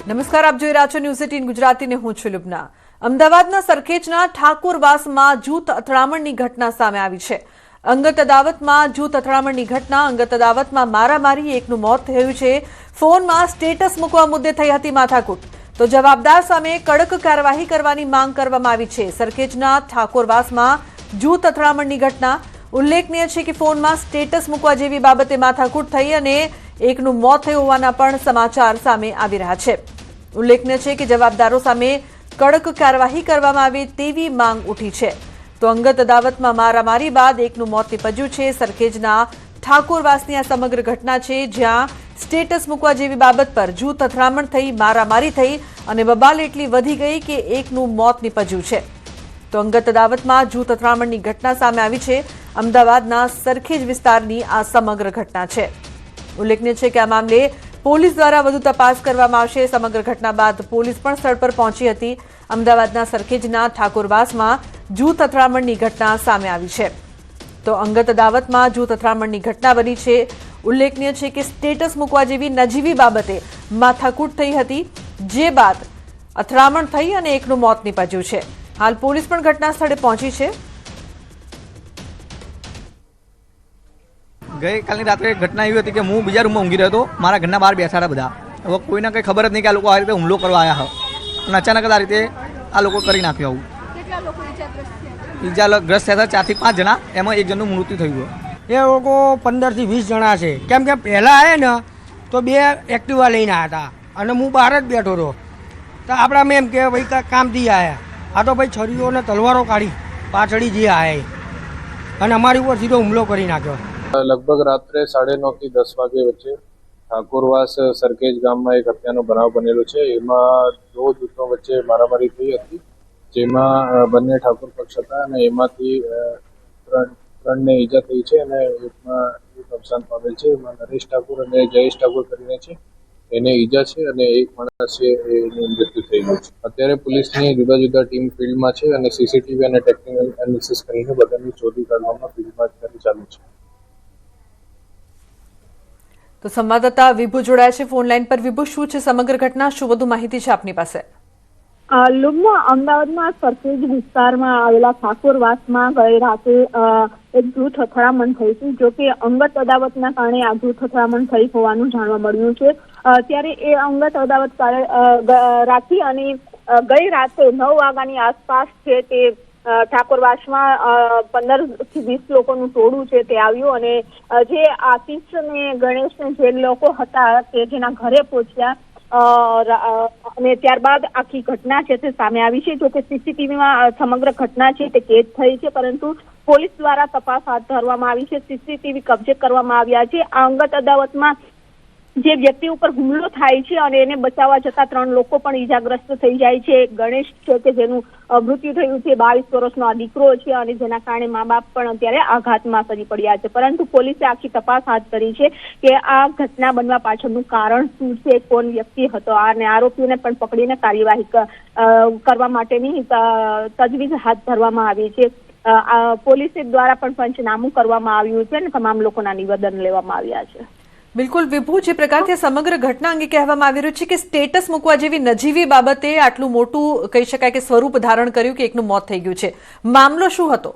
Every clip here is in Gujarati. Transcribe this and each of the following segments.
નમસ્કાર, આપ જોઈ રહ્યા છો ન્યૂઝ 18 ગુજરાતી ને હું છું લુબના। અમદાવાદના સરખેજના ઠાકોરવાસમાં જૂથ અથડામણની ઘટના સામે આવી છે। અંગત અદાવતમાં જૂથ અથડામણની ઘટના। અંગત અદાવતમાં મારામારી, એકનું મોત થયું છે। ફોનમાં સ્ટેટસ મૂકવા મુદ્દે થઈ હતી માથાકૂટ, તો જવાબદાર સામે કડક કાર્યવાહી કરવાની માંગ કરવામાં આવી છે। સરખેજના ઠાકોરવાસમાં જૂથ અથડામણની ઘટના। ઉલ્લેખનીય છે કે ફોનમાં સ્ટેટસ મૂકવા જેવી બાબતે માથાકૂટ થઈ અને એકનું મોત થયું હોવાના પણ સમાચાર સામે આવી રહ્યા છે। ઉલ્લેખનીય છે કે જવાબદારો સામે કડક કાર્યવાહી કરવામાં આવે તેવી માંગ ઉઠી છે। તો અંગત અદાવતમાં મારામારી બાદ એકનું મોત નીપજ્યું છે। સરખેજના ઠાકોરવાસની આ સમગ્ર ઘટના છે, જ્યાં સ્ટેટસ મૂકવા જેવી બાબત પર જૂથ અથડામણ થઈ, મારામારી થઈ અને બબાલ એટલી વધી ગઈ કે એકનું મોત નીપજ્યું છે। તો અંગત અદાવતમાં જૂથ અથડામણની ઘટના સામે આવી છે। અમદાવાદના સરખેજ વિસ્તારની આ સમગ્ર ઘટના છે। ઉલ્લેખનીય છે કે આ મામલે પોલીસ દ્વારા વધુ તપાસ કરવામાં આવશે। સમગ્ર ઘટના બાદ પોલીસ પણ સ્થળ પર પહોંચી હતી। અમદાવાદના સરખેજના ઠાકોરવાસમાં જૂથ અથડામણની ઘટના સામે આવી છે। તો અંગત અદાવતમાં જૂથ અથડામણની ઘટના બની છે। ઉલ્લેખનીય છે કે સ્ટેટસ મૂકવા જેવી નજીવી બાબતે માથાકૂટ થઈ હતી, જે બાદ અથડામણ થઈ અને એકનું મોત નીપજ્યું છે। હાલ પોલીસ પણ ઘટના સ્થળે પહોંચી છે। ગઈકાલની રાત્રે ઘટના એવી હતી કે હું બીજા રૂમમાં ઊંઘી રહ્યો હતો, મારા ઘરના બહાર બેઠા હતા બધા। હવે કોઈને કંઈ ખબર જ નહીં કે આ લોકો આ રીતે હુમલો કરવા આવ્યા હતા અને અચાનક જ આ રીતે આ લોકો કરી નાખ્યું। આવું ઈજાગ્રસ્ત થયા હતા 4 થી 5 જણા, એમાં એક જણનું મૃત્યુ થયું છે। એ લોકો 15 થી 20 જણા છે। કેમ કે પહેલાં આવ્યા ને તો 2 એક્ટિવા લઈને આવ્યા હતા અને હું બહાર જ બેઠો હતો, તો આપણા એમ કે ભાઈ કામથી આવ્યા, આ તો ભાઈ છરીઓ અને તલવારો કાઢી પાછળી જે આવ્યા અને અમારી ઉપર સીધો હુમલો કરી નાખ્યો। લગભગ રાત્રે 9:30 થી 10 વાગે વચ્ચે ઠાકોરવાસ સરખેજ ગામમાં એક હત્યાનો બનાવ બનેલો છે। એમાં 2 જૂથો વચ્ચે મારામારી થઈ હતી, જેમાં બંને ઠાકોર પક્ષ હતા અને એમાંથી ત્રણને ઈજા થઈ છે અને એકમાં એક અવસાન પામેલ છે। એમાં નરેશ ઠાકોર અને જયેશ ઠાકોર કરીને છે, એને ઈજા છે અને એક માણસ છે એનું મૃત્યુ થઈ ગયું છે। અત્યારે પોલીસની જુદા જુદા ટીમ ફિલ્ડમાં છે અને સીસીટીવી અને ટેકનિકલ એનાલિસિસ કરીને બધાની શોધી કાઢવામાં ફિલ્ડમાં ચાલુ છે। તો સંવાદદાતા વિભુ જોડાયા છે ફોન લાઈન પર। વિભુ, શું છે સમગ્ર ઘટના, શું વધુ માહિતી છે આપની પાસે? લુબના અમદાવાદમાં સરખેજ વિસ્તારમાં આવેલા ઠાકોરવાસમાં ગઈ રાતે એક જૂથ અથડામણ થઈ છે। જો કે અંગત અદાવતના કારણે આ જૂથ અથડામણ થઈ હોવાનું જાણવા મળ્યું છે। ત્યારે એ અંગત અદાવત રાખી અને ગઈ રાતે 9 વાગ્યાની આસપાસ છે તે ઠાકોરવાસમાં 15 થી 20 લોકોનું ટોળું છે તે આવ્યું અને જે આશીષ ને ગણેશ ને જે લોકો હતા તે જેના ઘરે પહોંચ્યા અને ત્યારબાદ આખી ઘટના છે તે સામે આવી છે। જો કે સીસીટીવીમાં સમગ્ર ઘટના છે તે કેદ થઈ છે, પરંતુ પોલીસ દ્વારા તપાસ હાથ ધરવામાં આવી છે। સીસીટીવી કબજે કરવામાં આવ્યા છે। આ અંગત અદાવતમાં જે વ્યક્તિ ઉપર હુમલો થાય છે અને એને બચાવવા જતા 3 લોકો પણ ઈજાગ્રસ્ત થઈ જાય છે। ગણેશ છે કે જેનું મૃત્યુ થયું છે, 22 વર્ષનો આ દીકરો છે અને જેના કારણે મા બાપ પણ અત્યારે આઘાતમાં સરી પડ્યા છે। પરંતુ પોલીસે આખી તપાસ હાથ ધરી છે કે આ ઘટના બનવા પાછળનું કારણ શું છે, કોણ વ્યક્તિ હતો અને આરોપીઓને પણ પકડીને કાર્યવાહી કરવા માટેની તજવીજ હાથ ધરવામાં આવી છે। પોલીસ દ્વારા પણ પંચનામું કરવામાં આવ્યું છે અને તમામ લોકોના નિવેદન લેવામાં આવ્યા છે। બિલકુલ વિભુ, જે પ્રકારથી સમગ્ર ઘટના અંગે કહેવામાં આવી રહ્યું છે કે સ્ટેટસ મૂકવા જેવી નજીવી બાબતે આટલું મોટું કહી શકાય કે સ્વરૂપ ધારણ કર્યું કે એકનું મોત થઈ ગયું છે, મામલો શું હતો?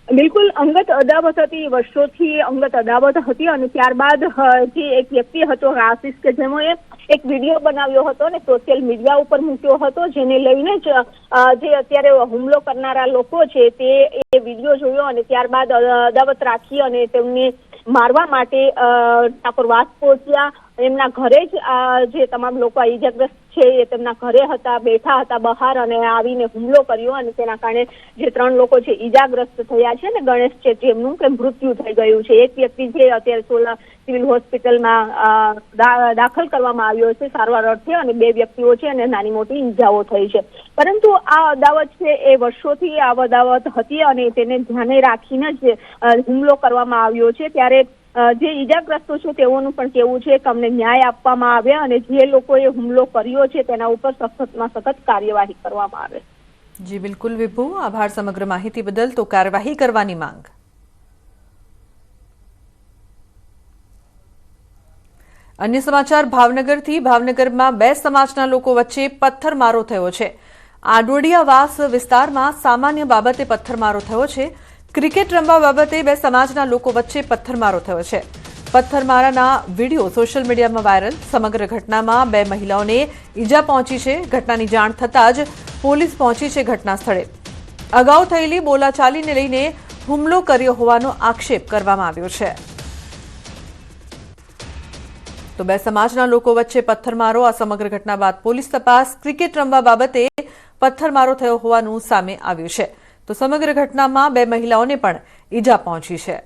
બિલકુલ અંગત અદાવત હતી, વર્ષોથી અંગત અદાવત હતી અને ત્યારબાદ જે એક વ્યક્તિ હતો આશીષ કે જેમણે એક વિડીયો બનાવ્યો હતો અને સોશિયલ મીડિયા ઉપર મૂક્યો હતો, જેને લઈને જ જે અત્યારે હુમલો કરનારા લોકો છે તે એ વિડીયો જોયો અને ત્યારબાદ અદાવત રાખી અને તેમને મારવા માટે ઠાકોરવાસ પહોંચ્યા। એમના ઘરે જ જે તમામ લોકો ઈજાગ્રસ્ત છે એ તેમના ઘરે હતા, બેઠા હતા બહાર અને આવીને હુમલો કર્યો અને તેના કારણે જે 3 લોકો છે ઈજાગ્રસ્ત થયા છે અને ગણેશ છે જેમનું કે મૃત્યુ થઈ ગયું છે। એક વ્યક્તિ છે અત્યારે સોલા સિવિલ હોસ્પિટલમાં દાખલ કરવામાં આવ્યો છે સારવાર અર્થે અને 2 વ્યક્તિઓ છે અને નાની મોટી ઈજાઓ થઈ છે। પરંતુ આ અદાવત છે એ વર્ષોથી આ અદાવત હતી અને તેને ધ્યાને રાખીને જ હુમલો કરવામાં આવ્યો છે। ત્યારે જે ઈજાગ્રસ્તો છે તેઓનું પણ કહેવું છે કે અમને ન્યાય આપવામાં આવે અને જે લોકોએ હુમલો કર્યો છે તેના ઉપર સખતમાં સખત કાર્યવાહી કરવામાં આવે। જી બિલકુલ વિભુ, આભાર સમગ્ર માહિતી બદલ। તો કાર્યવાહી કરવાની માંગ। અન્ય સમાચાર ભાવનગરથી. ભાવનગરમાં બે સમાજના લોકો વચ્ચે પથ્થરમારો થયો છે. આડોડિયાવાસ વિસ્તારમાં સામાન્ય બાબતે પથ્થરમારો થયો છે. ક્રિકેટ રમવા બાબતે બે સમાજના લોકો વચ્ચે પથ્થરમારો થયો છે. પથ્થરમારાના વિડીયો સોશિયલ મીડિયામાં વાયરલ. સમગ્ર ઘટનામાં બે મહિલાઓને ઈજા પહોંચી છે. ઘટનાની જાણ થતાં જ પોલીસ પહોંચી છે ઘટના સ્થળે. અગાઉ થયેલી બોલાચાલીને લઈને હુમલો કર્યો હોવાનો આક્ષેપ કરવામાં આવ્યો છે. તો બે સમાજના લોકો વચ્ચે પથ્થરમારો. આ સમગ્ર ઘટના બાદ પોલીસ તપાસ. ક્રિકેટ રમવા બાબતે પથ્થરમારો થયો હોવાનું સામે આવ્યું છે. તો સમગ્ર ઘટનામાં બે મહિલાઓને પણ ઈજા પહોંચી છે.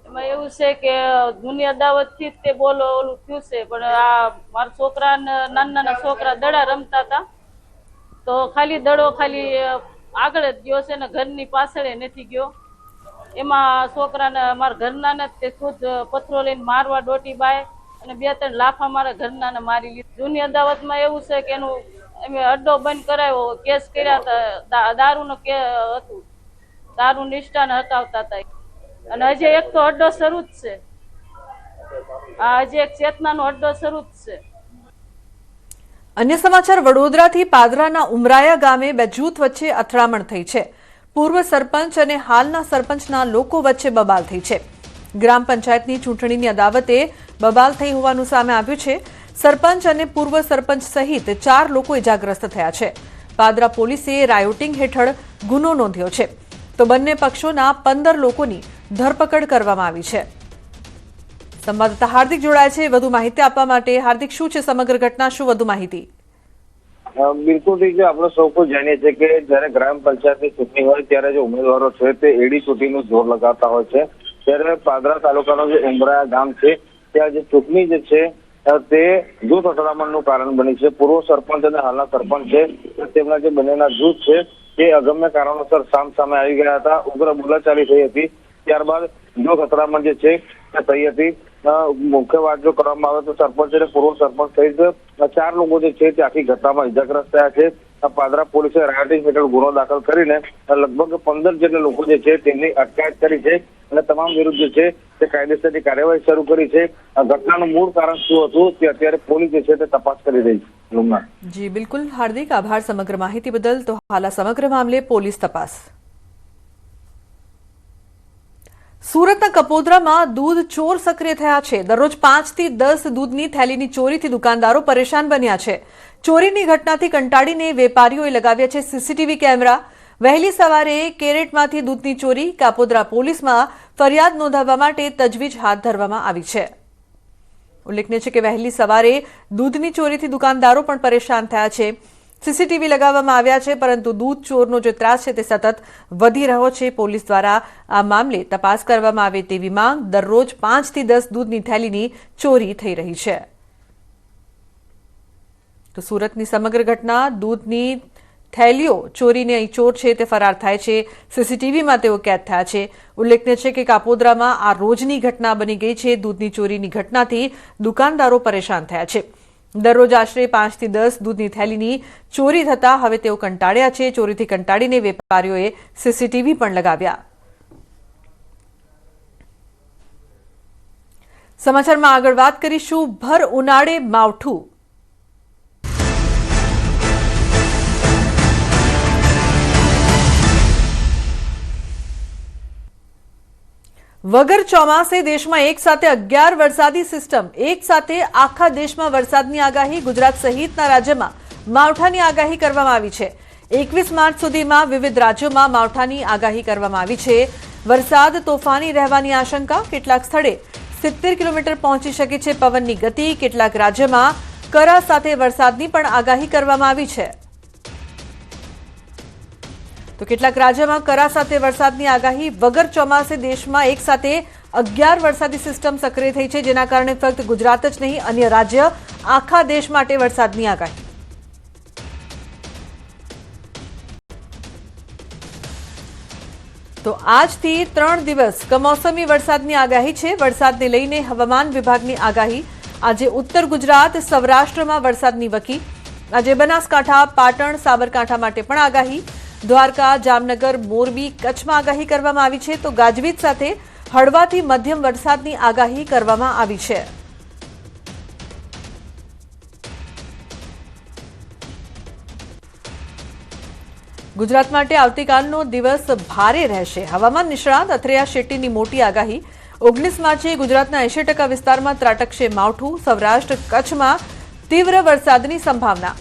એમાં એવું છે કે જૂની અદાવતથી તે બોલ ઓલું થયું છે, પણ આ મારા છોકરા નાના છોકરા દડા રમતા હતા, તો ખાલી દડો ખાલી આગળ જ ગયો છે ને ઘરની પાછળ નથી ગયો. એમાં છોકરાને મારા ઘરના ને તે ખુદ પથરો લઈને મારવા દોટી બાય અને 2-3 લાફા મારા ઘરના ને મારી લીધી. જૂની અદાવતમાં એવું છે કે એનું અમે અડ્ડો બંધ કરાવ્યો, કેસ કર્યા હતા, દારૂનો કે હતું, દારૂ નિષ્ઠાને હટાવતા હતા. અને હજી એક તો અડ્ડો શરૂ જ છે. હજી એક ચેતનાનો અડ્ડો શરૂ જ છે. અન્ય સમાચાર વડોદરાથી. પાદરાના ઉમરાયા ગામે બે જૂથ વચ્ચે અથડામણ થઈ છે. પૂર્વ સરપંચ અને હાલના સરપંચના લોકો વચ્ચે બબાલ થઈ છે. ગ્રામ પંચાયતની ચૂંટણીની અદાવતે બબાલ થઈ હોવાનું સામે આવ્યું છે. સરપંચ અને પૂર્વ સરપંચ સહિત 4 લોકો ઇજાગ્રસ્ત થયા છે. પાદરા પોલીસે રાયોટિંગ હેઠળ ગુનો નોંધ્યો છે. તો બંને પક્ષોના 15 લોકોની ધરપકડ કરવામાં આવી છે. સંવાદદાતા હાર્દિક જોડાય છે વધુ માહિતી આપવા માટે. હાર્દિક, શું છે સમગ્ર ઘટના, શું વધુ માહિતી? બિલકુલ ઠીક છે. આપણે સૌ કોઈ જાણીએ છીએ કે જયારે ગ્રામ પંચાયતની ચૂંટણી હોય ત્યારે જે ઉમેદવારો છે તે એડી ચૂંટણીનું જોર લગાવતા હોય છે. ત્યારે પાદરા તાલુકાનું જે ઉમરાયા ગામ છે ત્યાં જે ચૂંટણી જે છે તે જૂથ અથડામણનું કારણ બની છે. પૂર્વ સરપંચ અને હાલના સરપંચ છે તેમના જે બંનેના જૂથ છે તે અગમ્ય કારણોસર સામે આવી ગયા હતા. ઉગ્ર બોલાચાલી થઈ હતી. ત્યારબાદ જૂથ અથડામણ જે છે તે થઈ હતી. મુખ્ય વાત જો કરવામાં આવે તો સરપંચ અને પૂર્વ સરપંચ સહિત 4 લોકો જે છે તે આખી ઘટનામાં ઇજાગ્રસ્ત થયા છે. પાદરા પોલીસે રાયોટિંગ હેઠળ ગુનો દાખલ કરીને લગભગ 15 જેટલા લોકો જે છે તેમની અટકાયત કરી છે અને તમામ વિરુદ્ધ જે છે તે કાયદેસરની કાર્યવાહી શરૂ કરી છે. આ ઘટનાનું મૂળ કારણ શું હતું તે અત્યારે પોલીસ જે છે તે તપાસ કરી રહી છે. જી બિલકુલ હાર્દિક, આભાર સમગ્ર માહિતી બદલ. તો હાલ આ સમગ્ર મામલે પોલીસ તપાસ. સુરતના કપોદરામાં દૂધ ચોર સક્રિય થયા છે. દરરોજ 5 થી 10 દૂધની થેલીની ચોરીથી દુકાનદારો પરેશાન બન્યા છે. ચોરીની ઘટનાથી કંટાળીને વેપારીઓએ લગાવ્યા છે સીસીટીવી કેમેરા. વહેલી સવારે કેરેટમાંથી દૂધની ચોરી. કાપોદરા પોલીસમાં ફરિયાદ નોંધાવવા માટે તજવીજ હાથ ધરવામાં આવી છે. ઉલ્લેખનીય છે કે વહેલી સવારે દૂધની ચોરીથી દુકાનદારો પણ પરેશાન થયા છે. સીસીટીવી લગાવવામાં આવ્યા છે, પરંતુ દૂધ ચોરનો જે ત્રાસ છે તે સતત વધી રહ્યો છે. પોલીસ દ્વારા આ મામલે તપાસ કરવામાં આવે તેવી માંગ. દરરોજ 5 થી 10 દૂધની થેલીની ચોરી થઈ રહી છે. તો સુરતની સમગ્ર ઘટના, દૂધની થેલીઓ ચોરીને અહીં ચોર છે તે ફરાર થાય છે. સીસીટીવીમાં તેઓ કેદ થયા છે. ઉલ્લેખનીય છે કે કાપોદરામાં આ રોજની ઘટના બની ગઈ છે. દૂધની ચોરીની ઘટનાથી દુકાનદારો પરેશાન થયા છે. દરરોજ આશરે 5 થી 10 દૂધની થેલીની ચોરી થતા હવે તેઓ કંટાળ્યા છે. ચોરીથી કંટાળીને વેપારીઓએ સીસીટીવી પણ લગાવ્યા. સમાચારમાં આગળ વાત કરીશું. ભર ઉનાળે માવઠું. વગર ચોમાસે દેશમાં એક સાથે 11 વરસાદી સિસ્ટમ. એક સાથે આખા દેશમાં વરસાદની આગાહી. ગુજરાત સહિતના રાજ્યમાં માવઠાની આગાહી કરવામાં આવી છે. 21 માર્ચ સુધીમાં વિવિધ રાજ્યોમાં માવઠાની આગાહી કરવામાં આવી છે. વરસાદ તોફાની રહેવાની આશંકા. કેટલાક સ્થળે 70 કિલોમીટર પહોંચી શકે છે પવનની ગતિ. કેટલાક રાજ્યમાં કરા સાથે વરસાદની પણ આગાહી કરવામાં આવી છે. તો કેટલાક રાજ્યમાં કરા સાથે વરસાદની આગાહી. વગર ચોમાસે દેશમાં એક સાથે 11 વરસાદી સિસ્ટમ સક્રિય થઈ છે, જેના કારણે ફક્ત ગુજરાત જ નહીં અન્ય રાજ્ય આખા દેશ માટે વરસાદની આગાહી. તો આજથી 3 દિવસ કમોસમી વરસાદની આગાહી છે. વરસાદને લઈને હવામાન વિભાગની આગાહી. આજે ઉત્તર ગુજરાત, સૌરાષ્ટ્રમાં વરસાદની વકી. આજે બનાસકાંઠા, પાટણ, સાબરકાંઠા માટે પણ આગાહી. દ્વારકા, જામનગર, મોરબી, કચ્છમાં આગાહી કરવામાં આવી છે. તો ગાજવીજ સાથે હળવાથી મધ્યમ વરસાદની આગાહી કરવામાં આવી છે. ગુજરાત માટે આવતીકાલનો દિવસ ભારે રહેશે. હવામાન નિષ્ણાત અથરેયા શેટ્ટીની મોટી આગાહી. 19 માર્ચે ગુજરાતના 80% વિસ્તારમાં ત્રાટકશે માવઠું. સૌરાષ્ટ્ર કચ્છમાં તીવ્ર વરસાદની સંભાવના.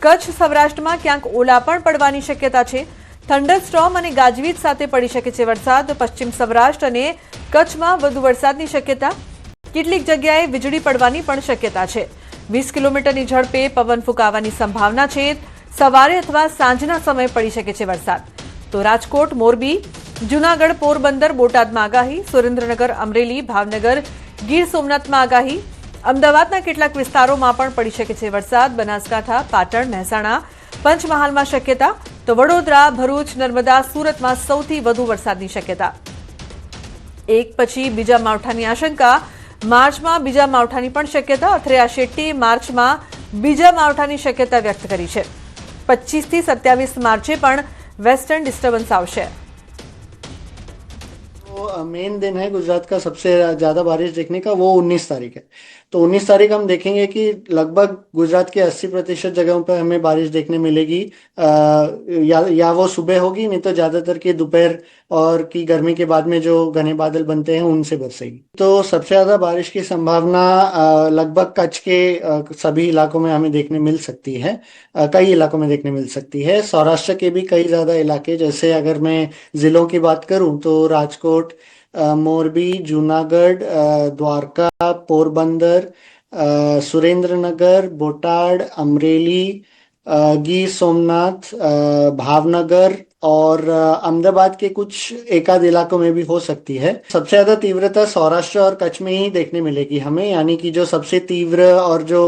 કચ્છ સૌરાષ્ટ્રમાં ક્યાંક ઓલા પણ પડવાની શક્યતા છે. થંડરસ્ટોર્મ અને ગાજવીજ સાથે પડી શકે છે વરસાદ. પશ્ચિમ સૌરાષ્ટ્ર અને કચ્છમાં વધુ વરસાદની શક્યતા. કેટલીક જગ્યાએ વીજળી પડવાની પણ શક્યતા છે. 20 કિલોમીટરની ઝડપે પવન ફૂંકાવાની સંભાવના છે. સવારે અથવા સાંજના સમયે પડી શકે છે વરસાદ. તો રાજકોટ, મોરબી, જૂનાગઢ, પોરબંદર, બોટાદમાં આગાહી. સુરેન્દ્રનગર, અમરેલી, ભાવનગર, ગીર સોમનાથમાં આગાહી. અમદાવાદના કેટલાક વિસ્તારોમાં પણ પડી શકે છે વરસાદ. બનાસકાંઠા, પાટણ, મહેસાણા, પંચમહાલમાં શક્યતા. તો વડોદરા, ભરૂચ, નર્મદા, સુરતમાં સૌથી વધુ વરસાદની શક્યતા. એક પછી બીજા માવઠાની આશંકા. માર્ચમાં બીજા માવઠાની પણ શક્યતા. અથરેયા શેટ્ટીએ માર્ચમાં બીજા માવઠાની શક્યતા વ્યક્ત કરી છે. 25 થી 27 માર્ચે પણ वेस्टर्न डिस्टर्बेंस आवश्यक. तो मेन दिन है गुजरात का सबसे ज़्यादा बारिश देखने का, वो 19 तारीख है. तो 19 तारीख हम देखेंगे कि लगभग गुजरात के 80% जगहों पर हमें बारिश देखने मिलेगी. या वो सुबह होगी, नहीं तो ज़्यादातर की दोपहर और की गर्मी के बाद में जो घने बादल बनते हैं उनसे बरसेगी. तो सबसे ज़्यादा बारिश की संभावना लगभग कच्छ के सभी इलाकों में हमें देखने मिल सकती है. कई इलाकों में देखने मिल सकती है. सौराष्ट्र के भी कई ज़्यादा इलाके, जैसे अगर मैं ज़िलों की बात करूँ तो राजकोट, मोरबी, जूनागढ़, द्वारका, पोरबंदर, सुरेंद्रनगर, बोटाड, अमरेली, गीर सोमनाथ, भावनगर और अहमदाबाद के कुछ एकाध इलाकों में भी हो सकती है. सबसे ज़्यादा तीव्रता सौराष्ट्र और कच्छ में ही देखने मिलेगी हमें, यानी कि जो सबसे तीव्र और जो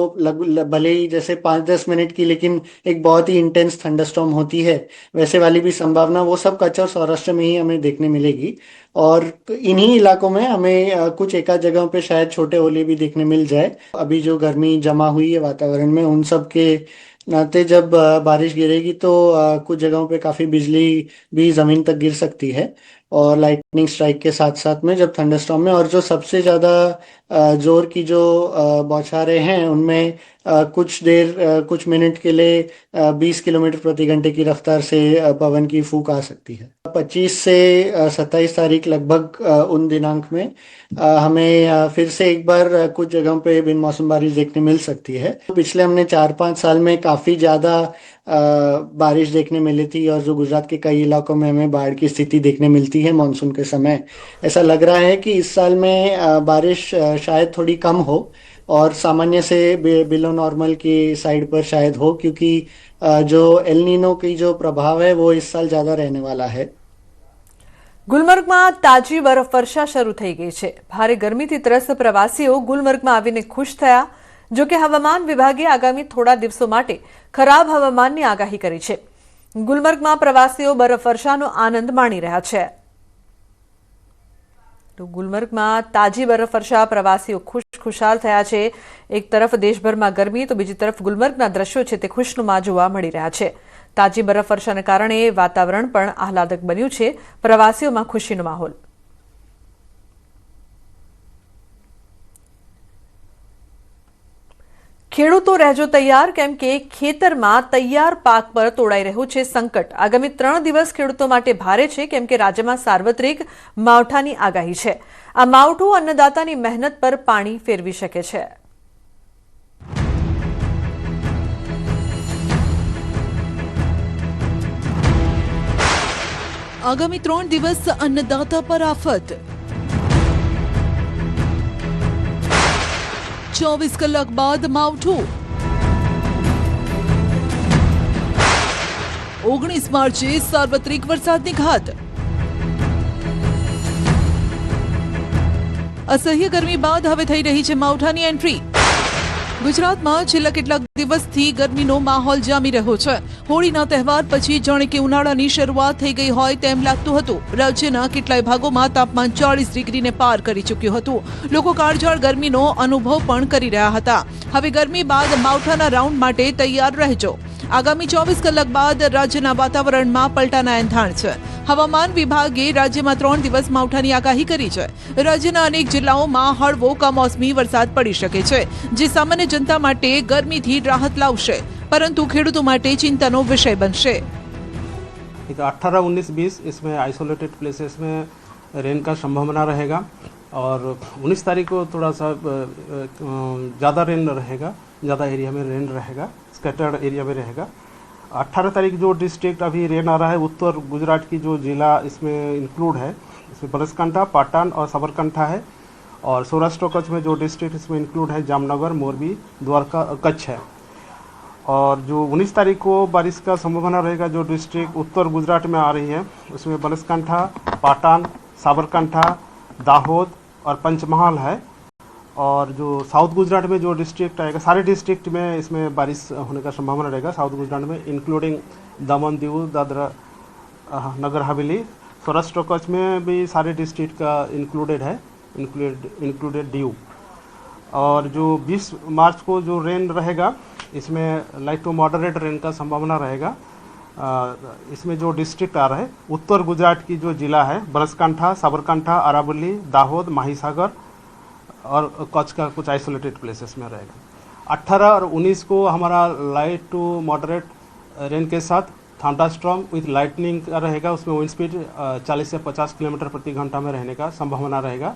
भले ही जैसे 5-10 मिनट की लेकिन एक बहुत ही इंटेंस थंडरस्टॉर्म होती है, वैसे वाली भी संभावना वो सब कच्छ और सौराष्ट्र में ही हमें देखने मिलेगी. और इन्हीं इलाकों में हमें कुछ एकाध जगहों पे शायद छोटे ओले भी देखने मिल जाए. अभी जो गर्मी जमा हुई है वातावरण में, उन सब के नाते जब बारिश गिरेगी तो कुछ जगहों पे काफ़ी बिजली भी ज़मीन तक गिर सकती है, और लाइटनिंग स्ट्राइक के साथ साथ में जब थंडरस्टॉर्म में, और जो सबसे ज़्यादा जोर की जो बौछारें हैं उनमें कुछ देर कुछ मिनट के लिए 20 किलोमीटर प्रति घंटे की रफ्तार से पवन की फूंक आ सकती है. 25 से 27 तारीख लगभग उन दिनांक में हमें फिर से एक बार कुछ जगहों पे बिन मौसम बारिश देखने मिल सकती है. पिछले हमने 4-5 साल में काफ़ी ज़्यादा बारिश देखने मिली थी, और जो गुजरात के कई इलाकों में हमें बाढ़ की स्थिति देखने मिलती है मानसून के समय. ऐसा लग रहा है कि इस साल में बारिश शायद थोड़ी कम हो और सामान्य से बिलो नॉर्मल की साइड पर शायद हो, क्योंकि जो एल नीनो की जो प्रभाव है वो इस साल ज़्यादा रहने वाला है. ગુલમર્ગમાં તાજી બરફવર્ષા શરૂ થઈ ગઈ છે. ભારે ગરમીથી ત્રસ્ત પ્રવાસીઓ ગુલમર્ગમાં આવીને ખુશ થયા. જો કે હવામાન વિભાગે આગામી થોડા દિવસો માટે ખરાબ હવામાનની આગાહી કરી છે. ગુલમર્ગમાં પ્રવાસીઓ બરફવર્ષાનો આનંદ માણી રહ્યા છે. તો ગુલમર્ગમાં તાજી બરફવર્ષા, પ્રવાસીઓ ખુશાલ થયા છે. એક તરફ દેશભરમાં ગરમી, તો બીજી તરફ ગુલમર્ગના દ્રશ્યો છે તે ખુશનુમા જોવા મળી રહ્યા છે. તાજી બરફવર્ષાને કારણે વાતાવરણ પણ આહલાદક બન્યું છે. પ્રવાસીઓમાં ખુશીનો માહોલ. ખેડૂતો રહેજો તૈયાર, કેમ કે ખેતરમાં તૈયાર પાક પર તોડાઈ રહ્યું છે સંકટ. આગામી 3 દિવસ ખેડૂતો માટે ભારે છે, કેમ કે રાજ્યમાં સાર્વત્રિક માવઠાની આગાહી છે. આ માવઠું અન્નદાતાની મહેનત પર પાણી ફેરવી શકે છે. આગામી 3 દિવસ અન્નદાતા પર આફત. 24 કલાક બાદ માવઠું. 19 માર્ચે સાર્વત્રિક વરસાદની ઘાત. અસહ્ય ગરમી બાદ હવે થઈ રહી છે માવઠાની એન્ટ્રી. ગુજરાતમાં છેલ્લા કેટલાક દિવસથી ગરમીનો માહોલ જામી રહ્યો છે. હોળીના તહેવાર પછી જાણે કે ઉનાળાની શરૂઆત થઈ ગઈ હોય તેમ લાગતું હતું. રાજ્યના કેટલાય ભાગોમાં તાપમાન 40 ડિગ્રીને પાર કરી ચૂક્યું હતું. લોકો કાળઝાળ ગરમીનો અનુભવ પણ કરી રહ્યા હતા. હવે ગરમી બાદ માવઠાના રાઉન્ડ માટે તૈયાર રહેજો. આગામી 24 કલાક બાદ રાજ્યના વાતાવરણમાં પલટાના એંધાણ છે. હવામાન વિભાગે રાજ્યમાં 3 દિવસ માવઠાની આગાહી કરી છે. રાજ્યના અનેક જિલ્લાઓમાં હળવો કમોસમી વરસાદ પડી શકે છે, જે સામાન્ય જનતા માટે ગરમીથી રાહત લાવશે, પરંતુ ખેડૂતો માટે ચિંતાનો વિષય બનશે. 18, 19, 20 इसमें आइसोलेटेड प्लेसेस में रेन का संभावना रहेगा और 19 तारीख को थोड़ा सा ज़्यादा रेन रहेगा, ज़्यादा एरिया में रेन रहेगा, स्कैटर्ड एरिया में रहेगा. 18 तारीख जो डिस्ट्रिक्ट अभी रेन आ रहा है उत्तर गुजरात की जो ज़िला इसमें इंक्लूड है, इसमें बनासकांठा, पाटन और साबरकांठा है. और सौराष्ट्र कच्छ में जो डिस्ट्रिक्ट इसमें इंक्लूड है जामनगर, मोरबी, द्वारका, कच्छ है. और जो 19 तारीख को बारिश का संभावना रहेगा जो डिस्ट्रिक्ट उत्तर गुजरात में आ रही है उसमें बनासकांठा, पाटन, साबरकांठा, दाहोद और पंचमहाल है. और जो साउथ गुजरात में जो डिस्ट्रिक्ट आएगा सारे डिस्ट्रिक्ट में इसमें बारिश होने का संभावना रहेगा. साउथ गुजरात में इंक्लूडिंग दमन, दीव, दादरा, नगर हवेली. सौराष्ट्र कच्छ में भी सारे डिस्ट्रिक्ट का इंक्लूडेड है, इंक्लूडेड दीव. और जो 20 मार्च को जो रेन रहेगा इसमें लाइट टू मॉडरेट रेन का संभावना रहेगा. इसमें जो डिस्ट्रिक्ट आ रहा है उत्तर गुजरात की जो ज़िला है बनासकांठा, साबरकांठा, अरावली, दाहोद, माहीसागर और कच्छ का कुछ आइसोलेटेड प्लेसेस में रहेगा. 18 और 19 को हमारा लाइट टू मॉडरेट रेन के साथ थंडरस्टॉर्म विथ लाइटनिंग का रहेगा. उसमें विंड स्पीड 40 से 50 किलोमीटर प्रति घंटा में रहने का संभावना रहेगा.